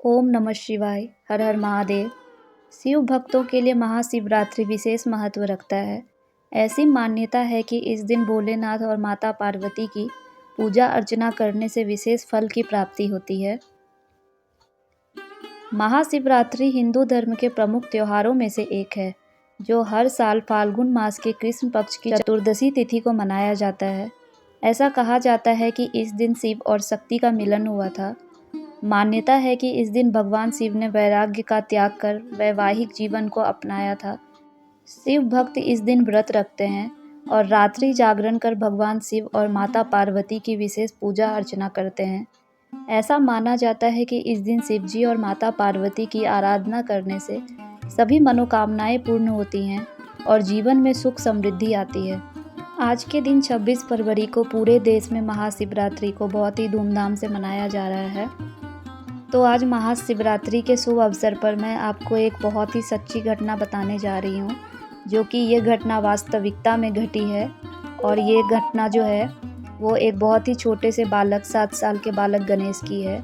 ओम नमः शिवाय। हर हर महादेव। शिव भक्तों के लिए महाशिवरात्रि विशेष महत्व रखता है। ऐसी मान्यता है कि इस दिन भोलेनाथ और माता पार्वती की पूजा अर्चना करने से विशेष फल की प्राप्ति होती है। महाशिवरात्रि हिंदू धर्म के प्रमुख त्योहारों में से एक है, जो हर साल फाल्गुन मास के कृष्ण पक्ष की चतुर्दशी तिथि को मनाया जाता है। ऐसा कहा जाता है कि इस दिन शिव और शक्ति का मिलन हुआ था। मान्यता है कि इस दिन भगवान शिव ने वैराग्य का त्याग कर वैवाहिक जीवन को अपनाया था। शिव भक्त इस दिन व्रत रखते हैं और रात्रि जागरण कर भगवान शिव और माता पार्वती की विशेष पूजा अर्चना करते हैं। ऐसा माना जाता है कि इस दिन शिव जी और माता पार्वती की आराधना करने से सभी मनोकामनाएं पूर्ण होती हैं और जीवन में सुख समृद्धि आती है। आज के दिन 26 फरवरी को पूरे देश में महाशिवरात्रि को बहुत ही धूमधाम से मनाया जा रहा है। तो आज महाशिवरात्रि के शुभ अवसर पर मैं आपको एक बहुत ही सच्ची घटना बताने जा रही हूँ, जो कि ये घटना वास्तविकता में घटी है। और ये घटना जो है वो एक बहुत ही छोटे से बालक 7 साल के बालक गणेश की है।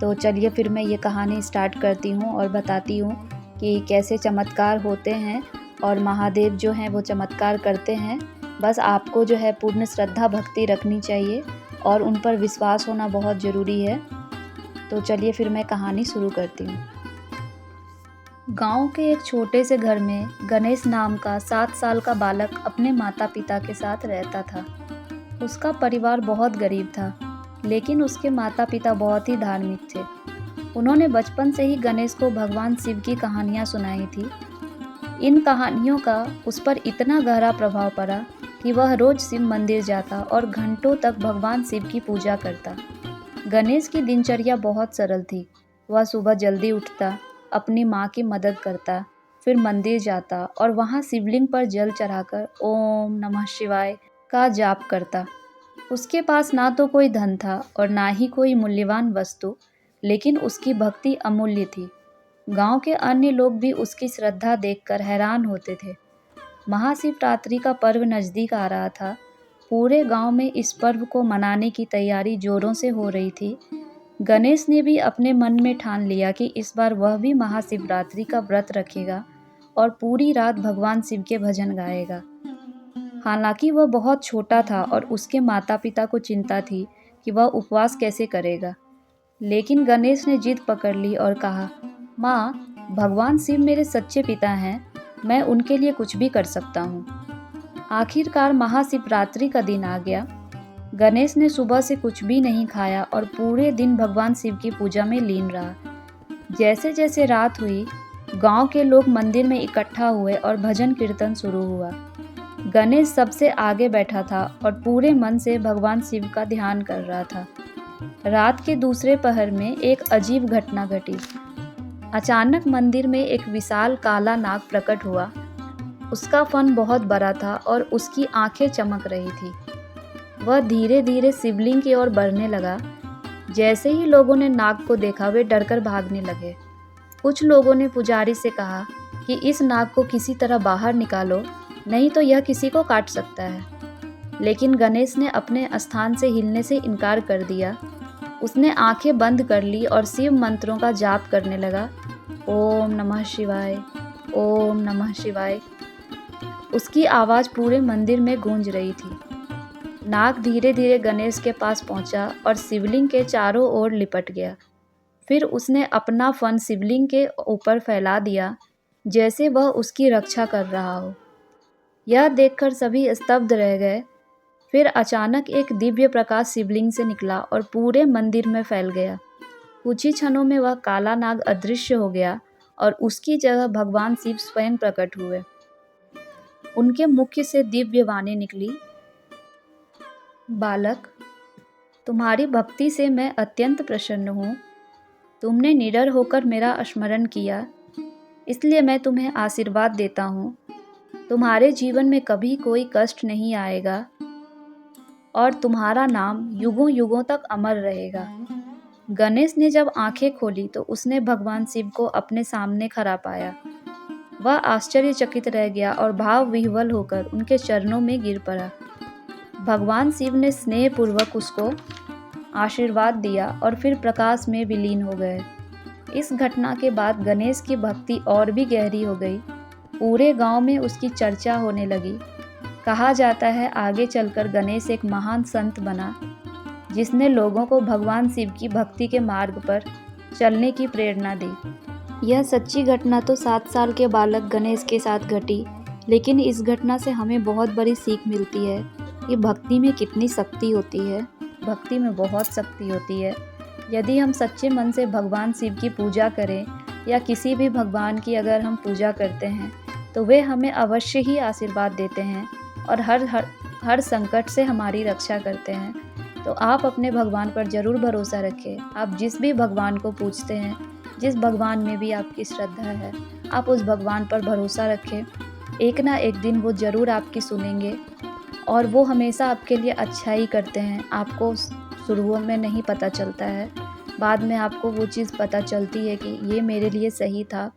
तो चलिए फिर मैं ये कहानी स्टार्ट करती हूँ और बताती हूँ कि कैसे चमत्कार होते हैं और महादेव जो हैं वो चमत्कार करते हैं। बस आपको जो है पूर्ण श्रद्धा भक्ति रखनी चाहिए और उन पर विश्वास होना बहुत ज़रूरी है। तो चलिए फिर मैं कहानी शुरू करती हूँ। गांव के एक छोटे से घर में गणेश नाम का 7 साल का बालक अपने माता पिता के साथ रहता था। उसका परिवार बहुत गरीब था, लेकिन उसके माता पिता बहुत ही धार्मिक थे। उन्होंने बचपन से ही गणेश को भगवान शिव की कहानियाँ सुनाई थी। इन कहानियों का उस पर इतना गहरा प्रभाव पड़ा कि वह रोज शिव मंदिर जाता और घंटों तक भगवान शिव की पूजा करता। गणेश की दिनचर्या बहुत सरल थी। वह सुबह जल्दी उठता, अपनी माँ की मदद करता, फिर मंदिर जाता और वहाँ शिवलिंग पर जल चढ़ाकर ओम नमः शिवाय का जाप करता। उसके पास ना तो कोई धन था और ना ही कोई मूल्यवान वस्तु, लेकिन उसकी भक्ति अमूल्य थी। गांव के अन्य लोग भी उसकी श्रद्धा देखकर हैरान होते थे। महाशिवरात्रि का पर्व नज़दीक आ रहा था। पूरे गांव में इस पर्व को मनाने की तैयारी जोरों से हो रही थी। गणेश ने भी अपने मन में ठान लिया कि इस बार वह भी महाशिवरात्रि का व्रत रखेगा और पूरी रात भगवान शिव के भजन गाएगा। हालांकि वह बहुत छोटा था और उसके माता पिता को चिंता थी कि वह उपवास कैसे करेगा। लेकिन गणेश ने जिद पकड़ ली और कहा, माँ, भगवान शिव मेरे सच्चे पिता हैं, मैं उनके लिए कुछ भी कर सकता हूँ। आखिरकार महाशिवरात्रि का दिन आ गया। गणेश ने सुबह से कुछ भी नहीं खाया और पूरे दिन भगवान शिव की पूजा में लीन रहा। जैसे जैसे रात हुई, गांव के लोग मंदिर में इकट्ठा हुए और भजन कीर्तन शुरू हुआ। गणेश सबसे आगे बैठा था और पूरे मन से भगवान शिव का ध्यान कर रहा था। रात के दूसरे पहर में एक अजीब घटना घटी। अचानक मंदिर में एक विशाल काला नाग प्रकट हुआ। उसका फन बहुत बड़ा था और उसकी आंखें चमक रही थी। वह धीरे धीरे शिवलिंग की ओर बढ़ने लगा। जैसे ही लोगों ने नाग को देखा, वे डरकर भागने लगे। कुछ लोगों ने पुजारी से कहा कि इस नाग को किसी तरह बाहर निकालो, नहीं तो यह किसी को काट सकता है। लेकिन गणेश ने अपने स्थान से हिलने से इनकार कर दिया। उसने आंखें बंद कर ली और शिव मंत्रों का जाप करने लगा। ओम नमः शिवाय, ओम नमः शिवाय। उसकी आवाज़ पूरे मंदिर में गूंज रही थी। नाग धीरे धीरे गणेश के पास पहुंचा और शिवलिंग के चारों ओर लिपट गया। फिर उसने अपना फन शिवलिंग के ऊपर फैला दिया, जैसे वह उसकी रक्षा कर रहा हो। यह देखकर सभी स्तब्ध रह गए। फिर अचानक एक दिव्य प्रकाश शिवलिंग से निकला और पूरे मंदिर में फैल गया। कुछ ही क्षणों में वह काला नाग अदृश्य हो गया और उसकी जगह भगवान शिव स्वयं प्रकट हुए। उनके मुख से दिव्य वाणी निकली, बालक, तुम्हारी भक्ति से मैं अत्यंत प्रसन्न हूँ। तुमने निडर होकर मेरा स्मरण किया, इसलिए मैं तुम्हें आशीर्वाद देता हूँ। तुम्हारे जीवन में कभी कोई कष्ट नहीं आएगा और तुम्हारा नाम युगों युगों तक अमर रहेगा। गणेश ने जब आंखें खोली तो उसने भगवान शिव को अपने सामने खड़ा पाया। वह आश्चर्यचकित रह गया और भाव विह्वल होकर उनके चरणों में गिर पड़ा। भगवान शिव ने स्नेहपूर्वक उसको आशीर्वाद दिया और फिर प्रकाश में विलीन हो गए। इस घटना के बाद गणेश की भक्ति और भी गहरी हो गई। पूरे गांव में उसकी चर्चा होने लगी। कहा जाता है आगे चलकर गणेश एक महान संत बना, जिसने लोगों को भगवान शिव की भक्ति के मार्ग पर चलने की प्रेरणा दी। यह सच्ची घटना तो 7 साल के बालक गणेश के साथ घटी, लेकिन इस घटना से हमें बहुत बड़ी सीख मिलती है कि भक्ति में कितनी शक्ति होती है। भक्ति में बहुत शक्ति होती है। यदि हम सच्चे मन से भगवान शिव की पूजा करें या किसी भी भगवान की अगर हम पूजा करते हैं तो वे हमें अवश्य ही आशीर्वाद देते हैं और हर संकट से हमारी रक्षा करते हैं। तो आप अपने भगवान पर ज़रूर भरोसा रखें। आप जिस भी भगवान को पूजते हैं, जिस भगवान में भी आपकी श्रद्धा है, आप उस भगवान पर भरोसा रखें। एक ना एक दिन वो ज़रूर आपकी सुनेंगे और वो हमेशा आपके लिए अच्छा ही करते हैं। आपको शुरुओं में नहीं पता चलता है, बाद में आपको वो चीज़ पता चलती है कि ये मेरे लिए सही था।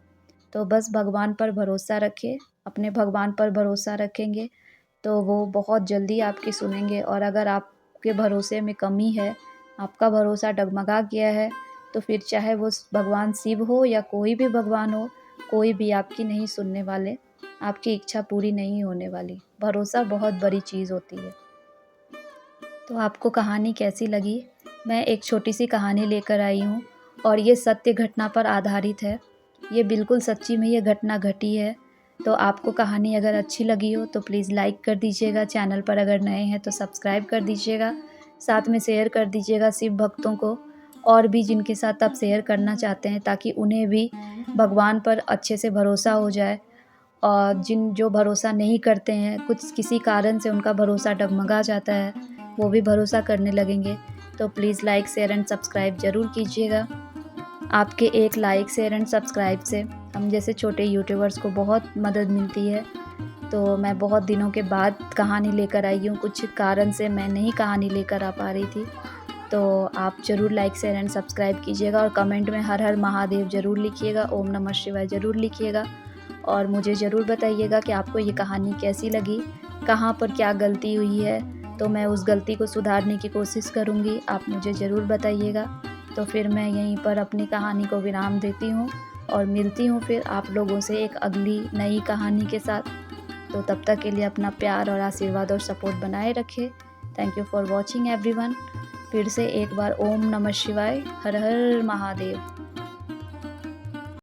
तो बस भगवान पर भरोसा रखें। अपने भगवान पर भरोसा रखेंगे तो वो बहुत जल्दी आपकी सुनेंगे। और अगर आपके भरोसे में कमी है, आपका भरोसा डगमगा गया है, तो फिर चाहे वो भगवान शिव हो या कोई भी भगवान हो, कोई भी आपकी नहीं सुनने वाले, आपकी इच्छा पूरी नहीं होने वाली। भरोसा बहुत बड़ी चीज़ होती है। तो आपको कहानी कैसी लगी? मैं एक छोटी सी कहानी लेकर आई हूँ और ये सत्य घटना पर आधारित है। ये बिल्कुल सच्ची में ये घटना घटी है। तो आपको कहानी अगर अच्छी लगी हो तो प्लीज़ लाइक कर दीजिएगा। चैनल पर अगर नए हैं तो सब्सक्राइब कर दीजिएगा। साथ में शेयर कर दीजिएगा शिव भक्तों को और भी जिनके साथ आप शेयर करना चाहते हैं, ताकि उन्हें भी भगवान पर अच्छे से भरोसा हो जाए। और जो भरोसा नहीं करते हैं, कुछ किसी कारण से उनका भरोसा डगमगा जाता है, वो भी भरोसा करने लगेंगे। तो please like share and subscribe ज़रूर कीजिएगा। आपके एक लाइक शेयर एंड सब्सक्राइब से हम जैसे छोटे यूट्यूबर्स को बहुत मदद मिलती है। तो मैं बहुत दिनों के बाद कहानी लेकर आई हूँ। कुछ कारण से मैं नहीं कहानी लेकर आ पा रही थी। तो आप ज़रूर लाइक शेयर एंड सब्सक्राइब कीजिएगा और कमेंट में हर हर महादेव ज़रूर लिखिएगा, ओम नमः शिवाय ज़रूर लिखिएगा। और मुझे ज़रूर बताइएगा कि आपको ये कहानी कैसी लगी, कहाँ पर क्या गलती हुई है, तो मैं उस गलती को सुधारने की कोशिश करूँगी। आप मुझे ज़रूर बताइएगा। तो फिर मैं यहीं पर अपनी कहानी को विराम देती हूँ और मिलती हूँ फिर आप लोगों से एक अगली नई कहानी के साथ। तो तब तक के लिए अपना प्यार और आशीर्वाद और सपोर्ट बनाए रखें। Thank you for watching everyone. फिर से एक बार ओम नमः शिवाय, हर हर महादेव।